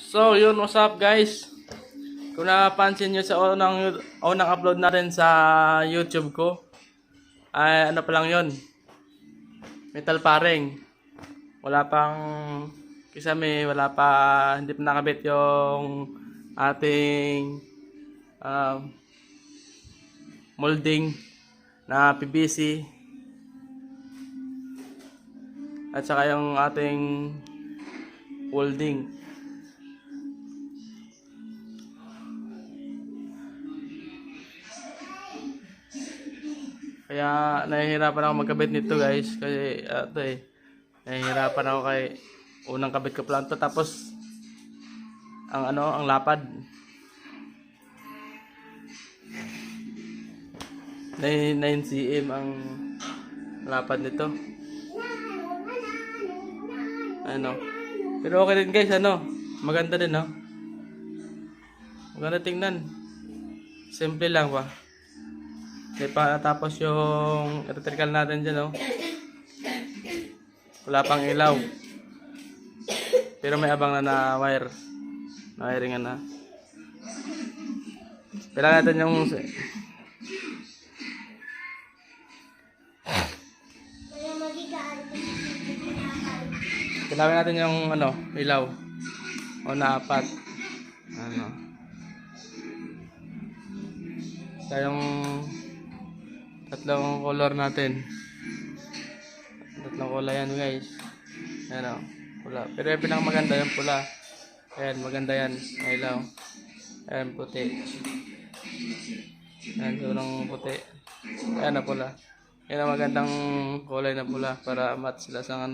So, yun, what's up guys? Kung napansin nyo sa unang upload natin sa YouTube ko, ay ano pa lang yun, metal paring. Wala pang kisame, wala pa, hindi pa nakabit yung ating molding na PVC at saka yung ating welding. Kaya nahihirapan ako magkabit nito guys kasi nahihirapan ako kay unang kabit ko pa lang to, tapos ang lapad 9 cm ang lapad nito. Pero okay din guys, maganda din, maganda tingnan, simple lang ba. Tapos yung electrical natin dyan, wala pang ilaw. Pero may abang na wire. Na wiringan na. Kailangan natin yung ilaw. O na apat. Yung tatlong color natin. Tatlong kulay yan guys. Pula. Pero yung pinakamaganda yung pula. Ayan, maganda yan. Ilaw. Ayan, puti. Ayan, yung puti. Ayan na pula. Yan ang magandang kulay na pula para match sila sa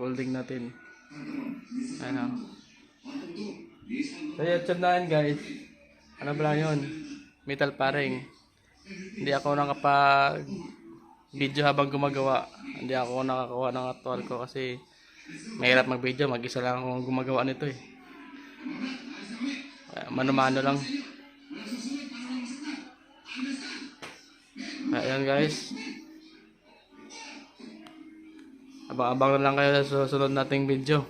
welding natin. Ayan. So YouTube na yan guys. Ano ba lang yun? Metal paring. Hindi ako nakapag video habang gumagawa. Hindi ako nakakuha ng actual ko kasi mahirap mag video. Mag-isa lang akong gumagawa nito eh. Mano-mano lang. Ayan guys. Abang-abang na lang kayo sa susunod nating video.